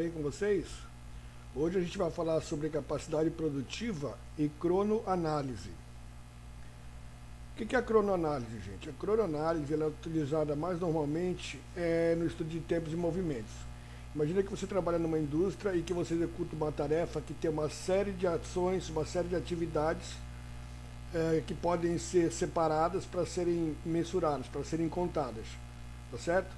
Bem com vocês? Hoje a gente vai falar sobre capacidade produtiva e cronoanálise. O que é a cronoanálise, gente? A cronoanálise ela é utilizada mais normalmente no estudo de tempos e movimentos. Imagina que você trabalha numa indústria e que você executa uma tarefa que tem uma série de ações, uma série de atividades que podem ser separadas para serem mensuradas, para serem contadas, tá certo?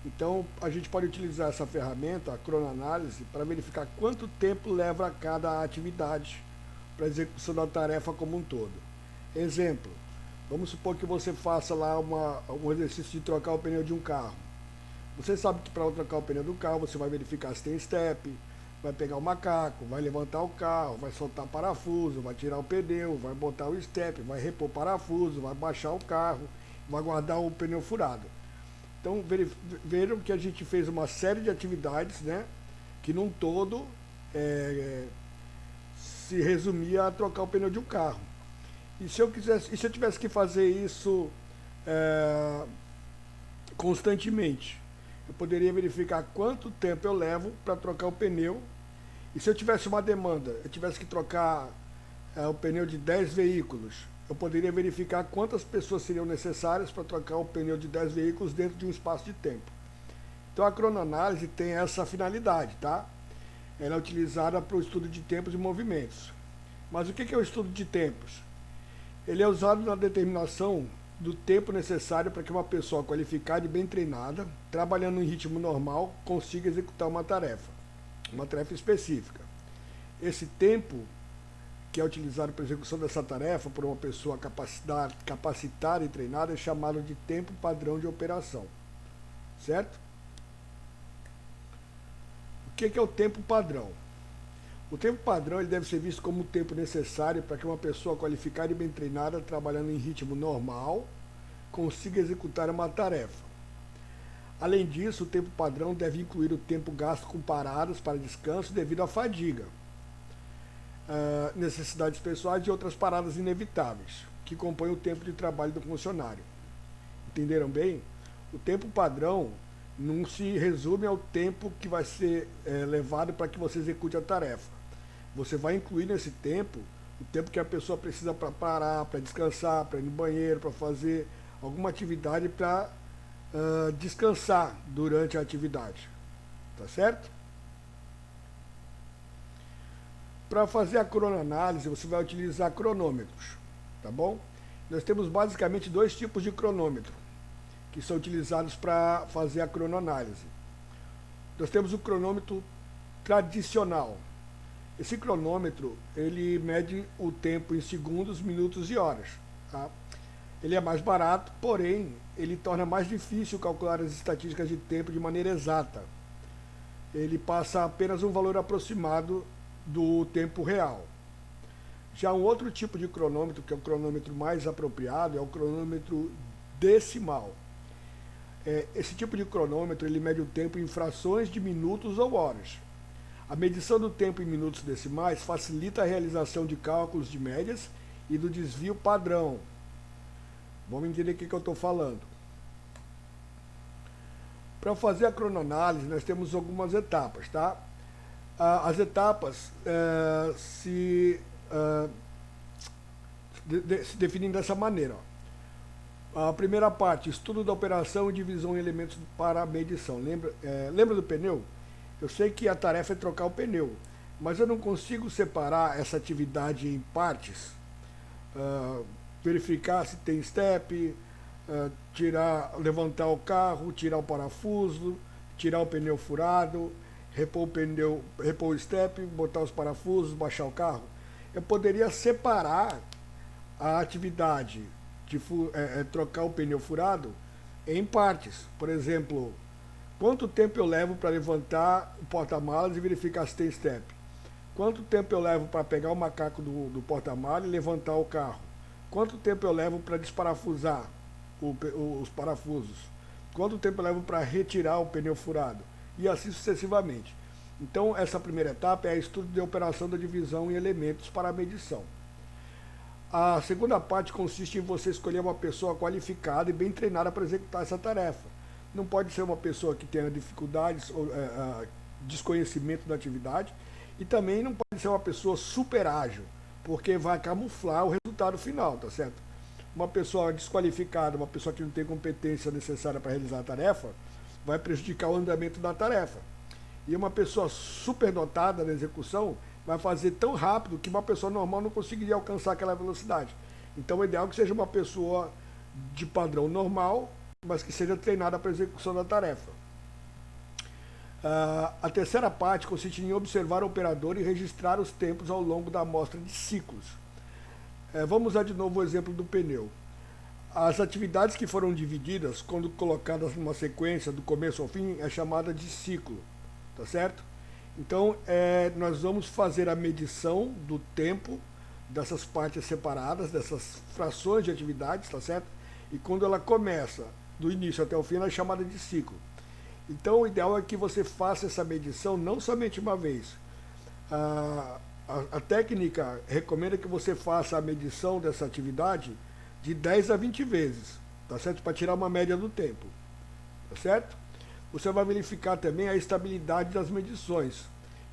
Então, a gente pode utilizar essa ferramenta, a cronoanálise, para verificar quanto tempo leva a cada atividade para a execução da tarefa como um todo. Exemplo, vamos supor que você faça lá um exercício de trocar o pneu de um carro. Você sabe que para trocar o pneu do carro, você vai verificar se tem step, vai pegar o macaco, vai levantar o carro, vai soltar parafuso, vai tirar o pneu, vai botar o step, vai repor parafuso, vai baixar o carro, vai guardar o pneu furado. Então, viram que a gente fez uma série de atividades, né, que num todo se resumia a trocar o pneu de um carro. E se eu tivesse que fazer isso é, constantemente, eu poderia verificar quanto tempo eu levo para trocar o pneu. E se eu tivesse uma demanda, eu tivesse que trocar o pneu de 10 veículos, eu poderia verificar quantas pessoas seriam necessárias para trocar o pneu de 10 veículos dentro de um espaço de tempo. Então a cronoanálise tem essa finalidade, tá? Ela é utilizada para o estudo de tempos e movimentos. Mas o que é o estudo de tempos? Ele é usado na determinação do tempo necessário para que uma pessoa qualificada e bem treinada, trabalhando em ritmo normal, consiga executar uma tarefa específica. Esse tempo que é utilizado para a execução dessa tarefa por uma pessoa capacitada e treinada é chamado de tempo padrão de operação, certo? O que é o tempo padrão? O tempo padrão ele deve ser visto como o tempo necessário para que uma pessoa qualificada e bem treinada, trabalhando em ritmo normal, consiga executar uma tarefa. Além disso, o tempo padrão deve incluir o tempo gasto com paradas para descanso devido à fadiga, necessidades pessoais e outras paradas inevitáveis, que compõem o tempo de trabalho do funcionário. Entenderam bem? O tempo padrão não se resume ao tempo que vai ser levado para que você execute a tarefa. Você vai incluir nesse tempo o tempo que a pessoa precisa para parar, para descansar, para ir no banheiro, para fazer alguma atividade para descansar durante a atividade. Tá certo? Para fazer a cronoanálise, você vai utilizar cronômetros, tá bom? Nós temos basicamente dois tipos de cronômetro que são utilizados para fazer a cronoanálise. Nós temos o cronômetro tradicional. Esse cronômetro, ele mede o tempo em segundos, minutos e horas, tá? Ele é mais barato, porém, ele torna mais difícil calcular as estatísticas de tempo de maneira exata. Ele passa apenas um valor aproximado do tempo real. Já um outro tipo de cronômetro, que é o cronômetro mais apropriado, é o cronômetro decimal. Esse tipo de cronômetro ele mede o tempo em frações de minutos ou horas. A medição do tempo em minutos decimais facilita a realização de cálculos de médias e do desvio padrão. Vamos entender o que eu estou falando. Para fazer a cronoanálise, nós temos algumas etapas, tá? As etapas se definem dessa maneira. Ó. A primeira parte, estudo da operação e divisão em elementos para a medição. Lembra do pneu? Eu sei que a tarefa é trocar o pneu, mas eu não consigo separar essa atividade em partes. Verificar se tem step, levantar o carro, tirar o parafuso, tirar o pneu furado, repor o pneu, repor o step, botar os parafusos, baixar o carro. Eu poderia separar a atividade de trocar o pneu furado em partes. Por exemplo, quanto tempo eu levo para levantar o porta-malas e verificar se tem step? Quanto tempo eu levo para pegar o macaco do porta-malas e levantar o carro? Quanto tempo eu levo para desparafusar os parafusos? Quanto tempo eu levo para retirar o pneu furado? E assim sucessivamente. Então, essa primeira etapa é o estudo de operação da divisão em elementos para a medição. A segunda parte consiste em você escolher uma pessoa qualificada e bem treinada para executar essa tarefa. Não pode ser uma pessoa que tenha dificuldades desconhecimento da atividade, e também não pode ser uma pessoa super ágil, porque vai camuflar o resultado final, tá certo? Uma pessoa desqualificada, uma pessoa que não tem competência necessária para realizar a tarefa, vai prejudicar o andamento da tarefa. E uma pessoa superdotada na execução vai fazer tão rápido que uma pessoa normal não conseguiria alcançar aquela velocidade. Então, o ideal é que seja uma pessoa de padrão normal, mas que seja treinada para a execução da tarefa. A terceira parte consiste em observar o operador e registrar os tempos ao longo da amostra de ciclos. Vamos usar de novo o exemplo do pneu. As atividades que foram divididas, quando colocadas numa sequência do começo ao fim, é chamada de ciclo, tá certo? Então, nós vamos fazer a medição do tempo dessas partes separadas, dessas frações de atividades, tá certo? E quando ela começa, do início até o fim, ela é chamada de ciclo. Então, o ideal é que você faça essa medição não somente uma vez. A técnica recomenda que você faça a medição dessa atividade de 10 a 20 vezes, tá certo? Para tirar uma média do tempo, tá certo? Você vai verificar também a estabilidade das medições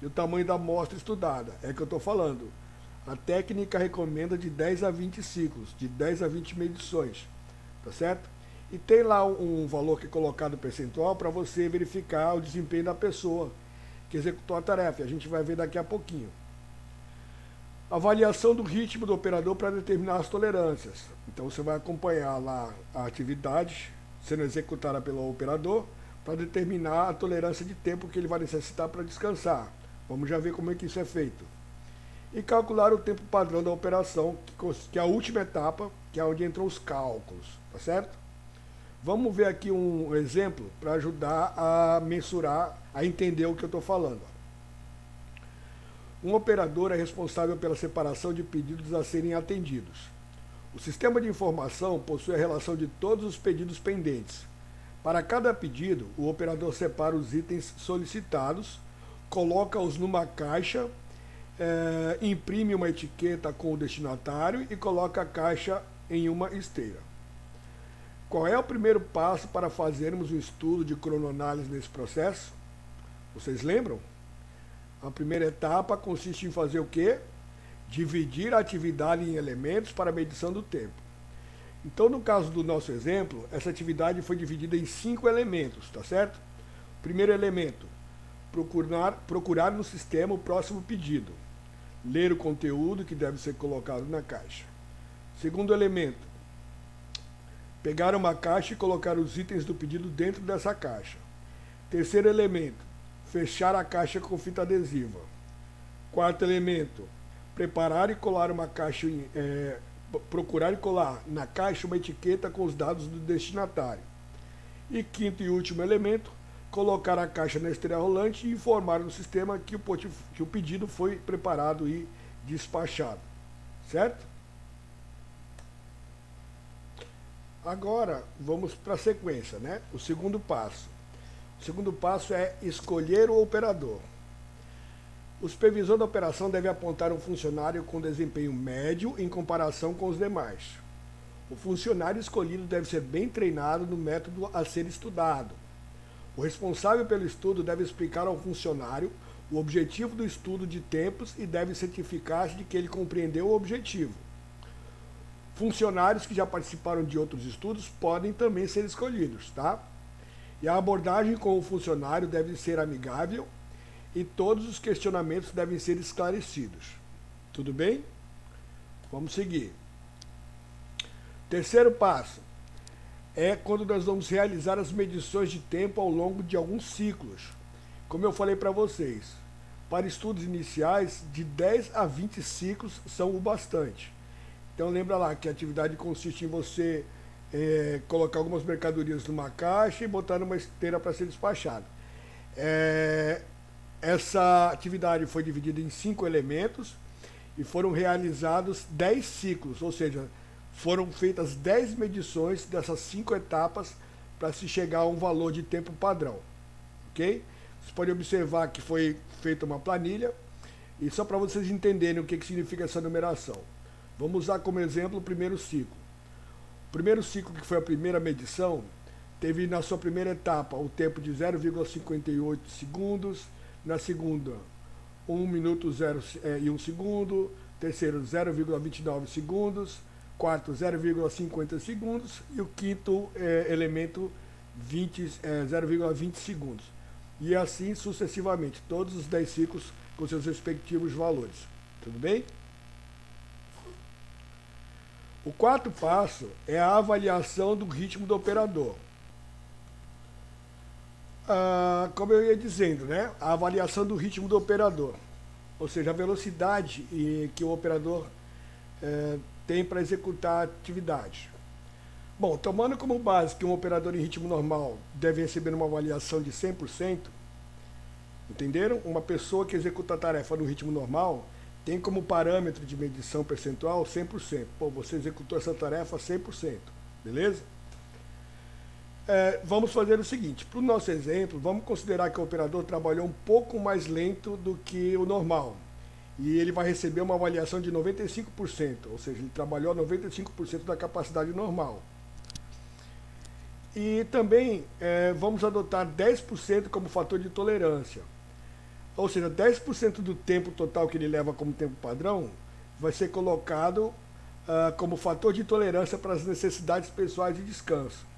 e o tamanho da amostra estudada. É que eu estou falando. A técnica recomenda de 10 a 20 ciclos, de 10 a 20 medições, tá certo? E tem lá um valor que é colocado percentual para você verificar o desempenho da pessoa que executou a tarefa. A gente vai ver daqui a pouquinho. Avaliação do ritmo do operador para determinar as tolerâncias. Então você vai acompanhar lá a atividade sendo executada pelo operador para determinar a tolerância de tempo que ele vai necessitar para descansar. Vamos já ver como é que isso é feito. E calcular o tempo padrão da operação, que é a última etapa, que é onde entram os cálculos, tá certo? Vamos ver aqui um exemplo para ajudar a mensurar, a entender o que eu estou falando. Um operador é responsável pela separação de pedidos a serem atendidos. O sistema de informação possui a relação de todos os pedidos pendentes. Para cada pedido, o operador separa os itens solicitados, coloca-os numa caixa, imprime uma etiqueta com o destinatário e coloca a caixa em uma esteira. Qual é o primeiro passo para fazermos o estudo de cronoanálise nesse processo? Vocês lembram? A primeira etapa consiste em fazer o quê? Dividir a atividade em elementos para a medição do tempo. Então, no caso do nosso exemplo, essa atividade foi dividida em 5 elementos, tá certo? Primeiro elemento, procurar no sistema o próximo pedido. Ler o conteúdo que deve ser colocado na caixa. Segundo elemento, pegar uma caixa e colocar os itens do pedido dentro dessa caixa. Terceiro elemento, fechar a caixa com fita adesiva. Quarto elemento, preparar e colar uma caixa, procurar e colar na caixa uma etiqueta com os dados do destinatário. E quinto e último elemento, colocar a caixa na esteira rolante e informar no sistema que o pedido foi preparado e despachado. Certo? Agora, vamos para a sequência, né? O segundo passo. O segundo passo é escolher o operador. O supervisor da operação deve apontar um funcionário com desempenho médio em comparação com os demais. O funcionário escolhido deve ser bem treinado no método a ser estudado. O responsável pelo estudo deve explicar ao funcionário o objetivo do estudo de tempos e deve certificar-se de que ele compreendeu o objetivo. Funcionários que já participaram de outros estudos podem também ser escolhidos, tá? E a abordagem com o funcionário deve ser amigável e todos os questionamentos devem ser esclarecidos. Tudo bem? Vamos seguir. Terceiro passo é quando nós vamos realizar as medições de tempo ao longo de alguns ciclos. Como eu falei para vocês, para estudos iniciais, de 10 a 20 ciclos são o bastante. Então lembra lá que a atividade consiste em você colocar algumas mercadorias numa caixa e botar numa esteira para ser despachado. Essa atividade foi dividida em 5 elementos e foram realizados 10 ciclos, ou seja, foram feitas 10 medições dessas 5 etapas para se chegar a um valor de tempo padrão. Ok? Vocês podem observar que foi feita uma planilha e só para vocês entenderem o que significa essa numeração. Vamos usar como exemplo o primeiro ciclo. O primeiro ciclo, que foi a primeira medição, teve na sua primeira etapa o tempo de 0,58 segundos, na segunda 1 minuto e 1 segundo, terceiro 0,29 segundos, quarto 0,50 segundos e o quinto elemento 0,20 segundos. E assim sucessivamente, todos os 10 ciclos com seus respectivos valores. Tudo bem? O quarto passo é a avaliação do ritmo do operador. Como eu ia dizendo, né? A avaliação do ritmo do operador, ou seja, a velocidade que o operador tem para executar a atividade. Bom, tomando como base que um operador em ritmo normal deve receber uma avaliação de 100%, entenderam? Uma pessoa que executa a tarefa no ritmo normal tem como parâmetro de medição percentual 100%. Pô, você executou essa tarefa 100%, beleza? Vamos fazer o seguinte, para o nosso exemplo, vamos considerar que o operador trabalhou um pouco mais lento do que o normal. E ele vai receber uma avaliação de 95%, ou seja, ele trabalhou a 95% da capacidade normal. E também vamos adotar 10% como fator de tolerância. Ou seja, 10% do tempo total que ele leva como tempo padrão vai ser colocado como fator de tolerância para as necessidades pessoais de descanso.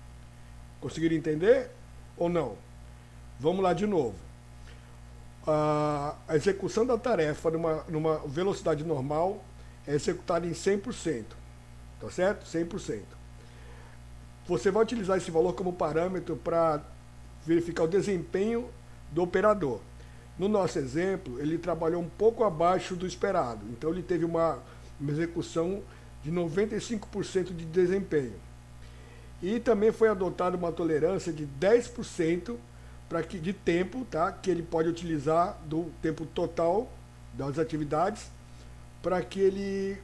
Conseguiram entender ou não? Vamos lá de novo. A execução da tarefa numa velocidade normal é executada em 100%. Tá certo? 100%. Você vai utilizar esse valor como parâmetro para verificar o desempenho do operador. No nosso exemplo, ele trabalhou um pouco abaixo do esperado. Então, ele teve uma execução de 95% de desempenho. E também foi adotada uma tolerância de 10% de tempo, tá, que ele pode utilizar do tempo total das atividades para que ele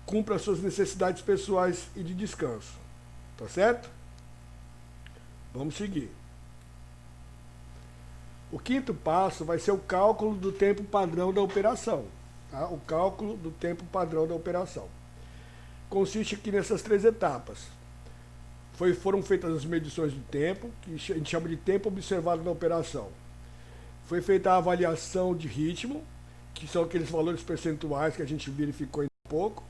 cumpra suas necessidades pessoais e de descanso. Tá certo? Vamos seguir. O quinto passo vai ser o cálculo do tempo padrão da operação. Tá? O cálculo do tempo padrão da operação. Consiste aqui nessas 3 etapas. Foram feitas as medições de tempo, que a gente chama de tempo observado na operação. Foi feita a avaliação de ritmo, que são aqueles valores percentuais que a gente verificou em pouco.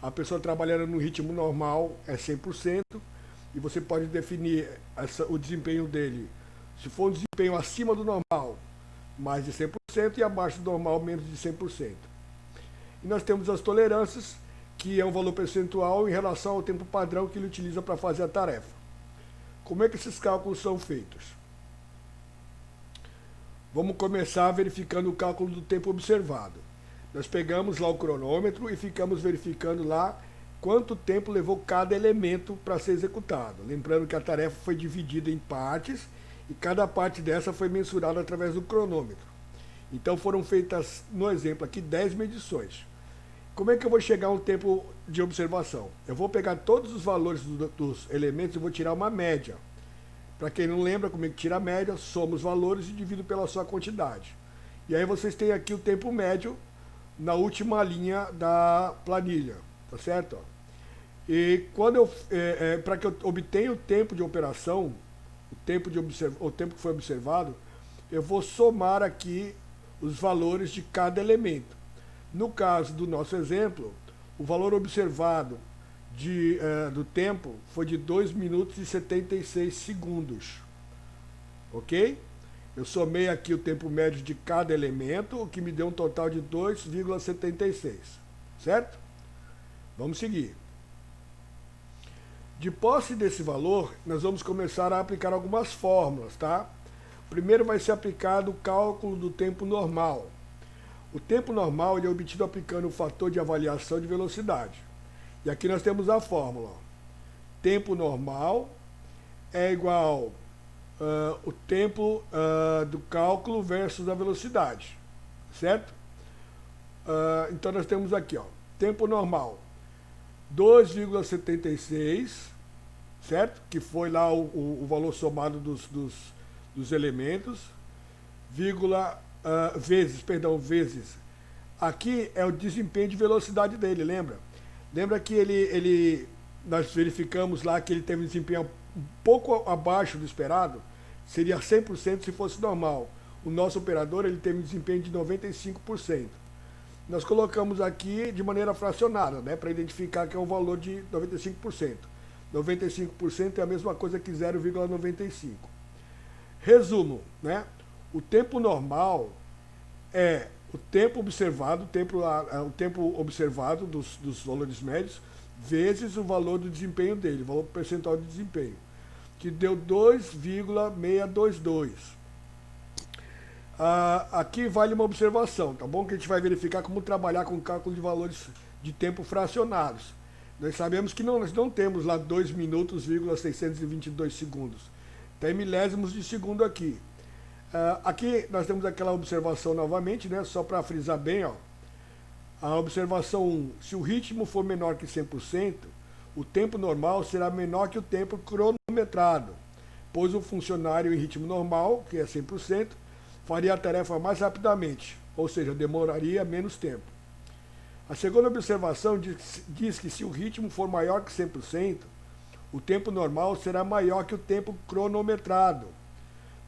A pessoa trabalhando no ritmo normal é 100%, e você pode definir o desempenho dele. Se for um desempenho acima do normal, mais de 100%, e abaixo do normal, menos de 100%. E nós temos as tolerâncias, que é um valor percentual em relação ao tempo padrão que ele utiliza para fazer a tarefa. Como é que esses cálculos são feitos? Vamos começar verificando o cálculo do tempo observado. Nós pegamos lá o cronômetro e ficamos verificando lá quanto tempo levou cada elemento para ser executado. Lembrando que a tarefa foi dividida em partes e cada parte dessa foi mensurada através do cronômetro. Então foram feitas, no exemplo aqui, 10 medições. Como é que eu vou chegar a um tempo de observação? Eu vou pegar todos os valores dos elementos e vou tirar uma média. Para quem não lembra como é que tira a média, soma os valores e divido pela sua quantidade. E aí vocês têm aqui o tempo médio na última linha da planilha, tá certo? E quando para que eu obtenha o tempo de operação, o tempo que foi observado, eu vou somar aqui os valores de cada elemento. No caso do nosso exemplo, o valor observado do tempo foi de 2 minutos e 76 segundos. Ok? Eu somei aqui o tempo médio de cada elemento, o que me deu um total de 2,76. Certo? Vamos seguir. De posse desse valor, nós vamos começar a aplicar algumas fórmulas, tá? Primeiro vai ser aplicado o cálculo do tempo normal. O tempo normal ele é obtido aplicando o fator de avaliação de velocidade. E aqui nós temos a fórmula. Tempo normal é igual o tempo do cálculo versus a velocidade. Certo? Então nós temos aqui, ó, tempo normal 2,76, certo? Que foi lá o valor somado dos elementos, vezes. Aqui é o desempenho de velocidade dele, lembra? Lembra que nós verificamos lá que ele teve um desempenho um pouco abaixo do esperado? Seria 100% se fosse normal. o nosso operador ele teve um desempenho de 95%. Nós colocamos aqui de maneira fracionada, né, para identificar que é um valor de 95%. 95% é a mesma coisa que 0,95. Resumo, né? O tempo normal é o tempo observado, o tempo observado dos valores médios, vezes o valor do desempenho dele, o valor percentual de desempenho, que deu 2,622. Aqui vale uma observação, tá bom? Que a gente vai verificar como trabalhar com cálculo de valores de tempo fracionados. Nós sabemos que nós não temos lá 2 minutos, 622 segundos. Tem milésimos de segundo aqui. Aqui nós temos aquela observação novamente, né? Só para frisar bem, ó. A observação 1, se o ritmo for menor que 100%, o tempo normal será menor que o tempo cronometrado, pois o funcionário em ritmo normal, que é 100%, faria a tarefa mais rapidamente, ou seja, demoraria menos tempo. A segunda observação diz que se o ritmo for maior que 100%, o tempo normal será maior que o tempo cronometrado,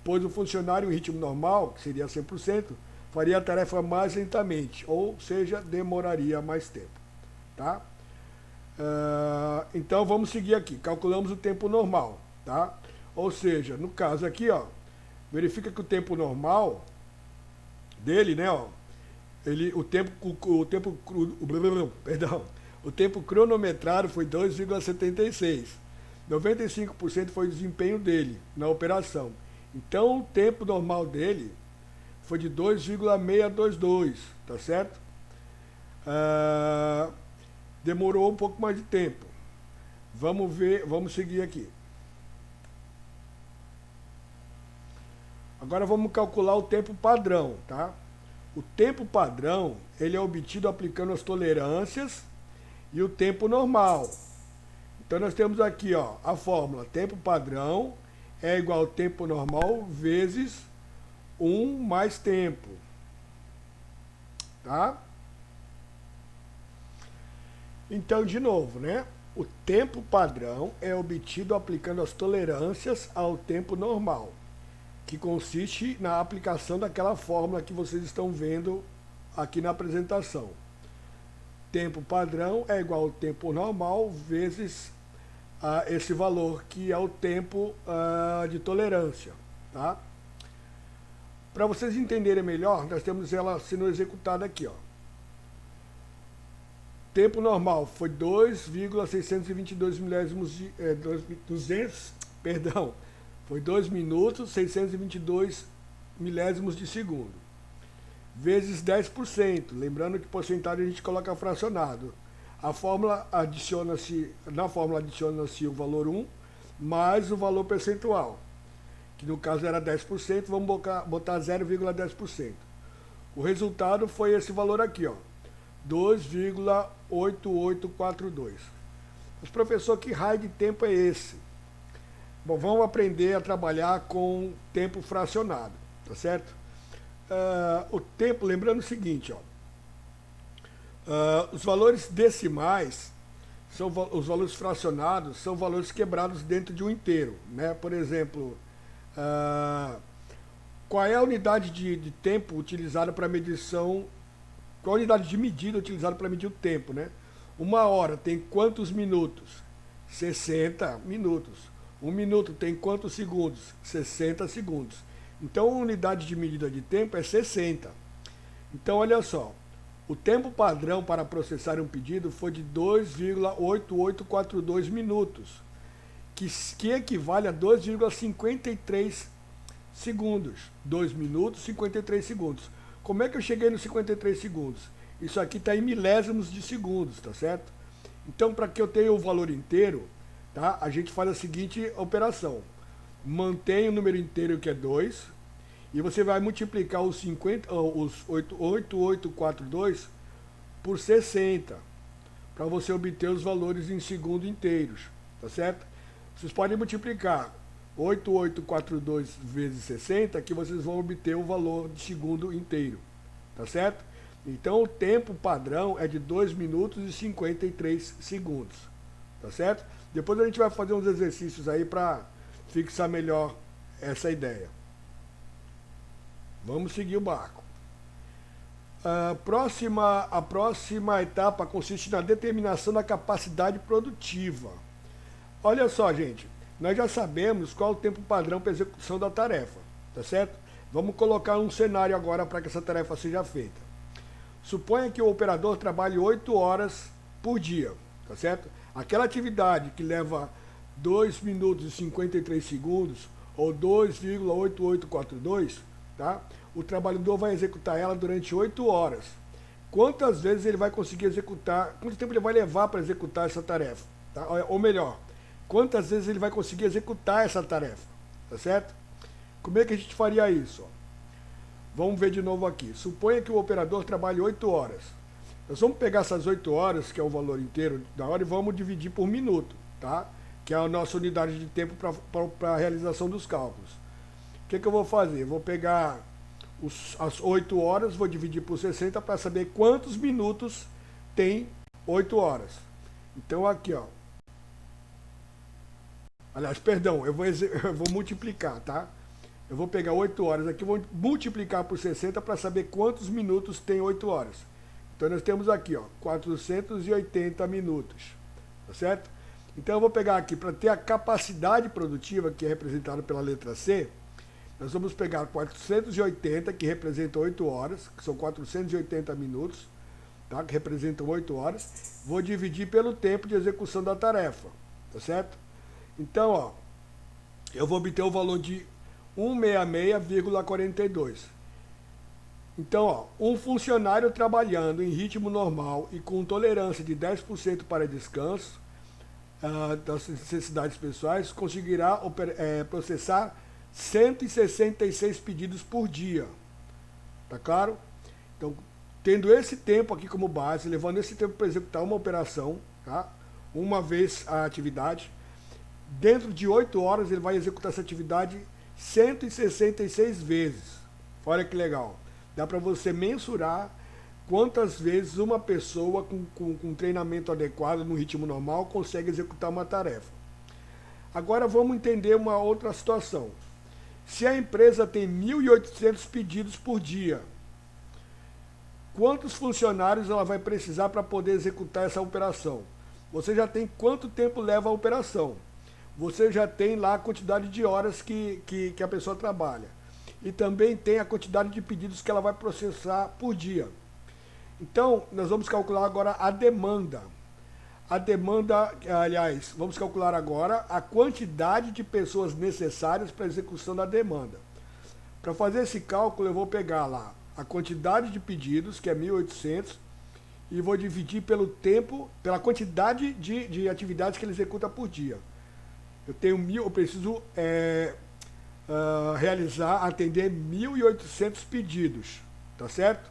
pois o funcionário em ritmo normal, que seria 100%, faria a tarefa mais lentamente, ou seja, demoraria mais tempo. Tá? Então vamos seguir aqui, calculamos o tempo normal. Tá? Ou seja, no caso aqui, ó, verifica que o tempo normal dele, né, ó, o tempo cronometrado foi 2,76. 95% foi o desempenho dele na operação. Então o tempo normal dele foi de 2,622, tá certo? Demorou um pouco mais de tempo. Vamos ver, vamos seguir aqui. Agora vamos calcular o tempo padrão, tá? O tempo padrão, ele é obtido aplicando as tolerâncias e o tempo normal. Então nós temos aqui, ó, a fórmula tempo padrão é igual ao tempo normal vezes 1 mais tempo. Tá? Então, de novo, né? O tempo padrão é obtido aplicando as tolerâncias ao tempo normal, que consiste na aplicação daquela fórmula que vocês estão vendo aqui na apresentação. Tempo padrão é igual ao tempo normal vezes esse valor, que é o tempo de tolerância. Tá? Para vocês entenderem melhor, nós temos ela sendo executada aqui. Ó. Tempo normal foi 2,622 milésimos de... Foi 2 minutos, 622 milésimos de segundo. Vezes 10%. Lembrando que porcentagem a gente coloca fracionado. Na fórmula adiciona-se o valor 1 mais o valor percentual, que no caso era 10%, vamos botar 0,10%. O resultado foi esse valor aqui, ó, 2,8842. Mas professor, que raio de tempo é esse? Bom, vamos aprender a trabalhar com tempo fracionado, tá certo? O tempo, lembrando o seguinte, ó, os valores decimais, os valores fracionados, são valores quebrados dentro de um inteiro, né? Por exemplo, qual é a unidade de tempo utilizada para medição, qual a unidade de medida utilizada para medir o tempo, né? 1 hora tem quantos minutos? 60 minutos. 1 minuto tem quantos segundos? 60 segundos. Então, a unidade de medida de tempo é 60. Então, olha só, o tempo padrão para processar um pedido foi de 2,8842 minutos, que equivale a 2,53 segundos. 2 minutos, 53 segundos. Como é que eu cheguei nos 53 segundos? Isso aqui está em milésimos de segundos, tá certo? Então, para que eu tenha o valor inteiro, tá? A gente faz a seguinte operação. Mantém o número inteiro, que é 2, e você vai multiplicar os 8842 por 60, para você obter os valores em segundo inteiros, tá certo? Vocês podem multiplicar 8842 vezes 60, que vocês vão obter o valor de segundo inteiro, tá certo? Então, o tempo padrão é de 2 minutos e 53 segundos, tá certo? Depois a gente vai fazer uns exercícios aí para fixar melhor essa ideia. Vamos seguir o barco. A próxima etapa consiste na determinação da capacidade produtiva. Olha só, gente, nós já sabemos qual é o tempo padrão para execução da tarefa, tá certo? Vamos colocar um cenário agora para que essa tarefa seja feita. Suponha que o operador trabalhe 8 horas por dia, tá certo? Aquela atividade que leva 2 minutos e 53 segundos ou 2,8842, tá? O trabalhador vai executar ela durante 8 horas. Quantas vezes ele vai conseguir executar, quanto tempo ele vai levar para executar essa tarefa? Tá? Ou melhor, quantas vezes ele vai conseguir executar essa tarefa? Tá certo? Como é que a gente faria isso? Vamos ver de novo aqui. Suponha que o operador trabalhe 8 horas. Nós vamos pegar essas 8 horas, que é o valor inteiro da hora, e vamos dividir por minuto, tá? Que é a nossa unidade de tempo para a realização dos cálculos. O que eu vou fazer? Vou pegar as 8 horas, vou dividir por 60 para saber quantos minutos tem 8 horas. Então aqui, ó. Aliás, perdão, eu vou multiplicar, tá? Eu vou pegar 8 horas aqui, vou multiplicar por 60 para saber quantos minutos tem 8 horas. Então nós temos aqui, ó, 480 minutos, tá certo? Então eu vou pegar aqui, para ter a capacidade produtiva, que é representada pela letra C, nós vamos pegar 480, que representa 8 horas, que são 480 minutos, tá? Que representam 8 horas, vou dividir pelo tempo de execução da tarefa, tá certo? Então, ó, eu vou obter o valor de 166,42. Então, ó, um funcionário trabalhando em ritmo normal e com tolerância de 10% para descanso das necessidades pessoais, conseguirá processar 166 pedidos por dia. Tá claro? Então, tendo esse tempo aqui como base, levando esse tempo para executar uma operação, tá? Uma vez a atividade, dentro de 8 horas ele vai executar essa atividade 166 vezes. Olha que legal. Dá para você mensurar quantas vezes uma pessoa com treinamento adequado, no ritmo normal, consegue executar uma tarefa. Agora vamos entender uma outra situação. Se a empresa tem 1.800 pedidos por dia, quantos funcionários ela vai precisar para poder executar essa operação? Você já tem quanto tempo leva a operação? Você já tem lá a quantidade de horas que a pessoa trabalha. E também tem a quantidade de pedidos que ela vai processar por dia. Então, nós vamos calcular agora a demanda. A demanda, aliás, vamos calcular agora a quantidade de pessoas necessárias para a execução da demanda. Para fazer esse cálculo, eu vou pegar lá a quantidade de pedidos, que é 1.800, e vou dividir pelo tempo, pela quantidade de atividades que ele executa por dia. Eu preciso atender 1.800 pedidos, tá certo?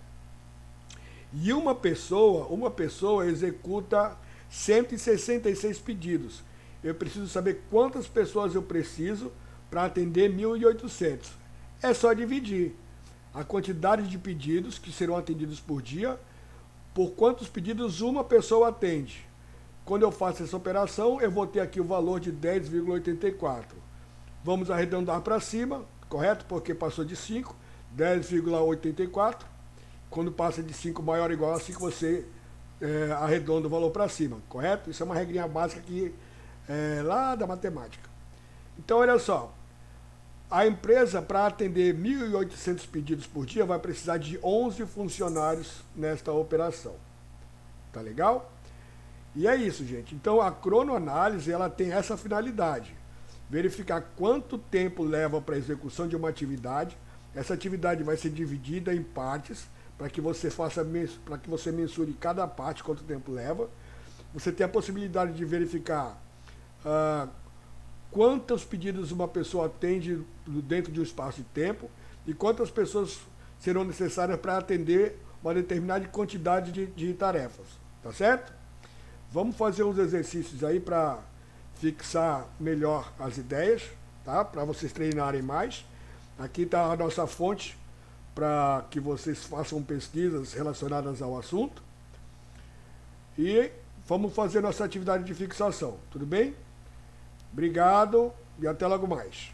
E uma pessoa executa 166 pedidos. Eu preciso saber quantas pessoas eu preciso para atender 1.800. É só dividir a quantidade de pedidos que serão atendidos por dia por quantos pedidos uma pessoa atende. Quando eu faço essa operação, eu vou ter aqui o valor de 10,84. Vamos arredondar para cima, correto? Porque passou de 5, 10,84. Quando passa de 5 maior ou igual a 5, você arredonda o valor para cima, correto? Isso é uma regrinha básica aqui, lá da matemática. Então, olha só. A empresa, para atender 1.800 pedidos por dia, vai precisar de 11 funcionários nesta operação. Tá legal? E é isso, gente. Então, a cronoanálise, ela tem essa finalidade. Verificar quanto tempo leva para a execução de uma atividade. Essa atividade vai ser dividida em partes, para que você mensure cada parte quanto tempo leva. Você tem a possibilidade de verificar quantos pedidos uma pessoa atende dentro de um espaço de tempo e quantas pessoas serão necessárias para atender uma determinada quantidade de tarefas. Tá certo? Vamos fazer uns exercícios aí para fixar melhor as ideias, tá? Para vocês treinarem mais. Aqui está a nossa fonte para que vocês façam pesquisas relacionadas ao assunto. E vamos fazer nossa atividade de fixação, tudo bem? Obrigado e até logo mais.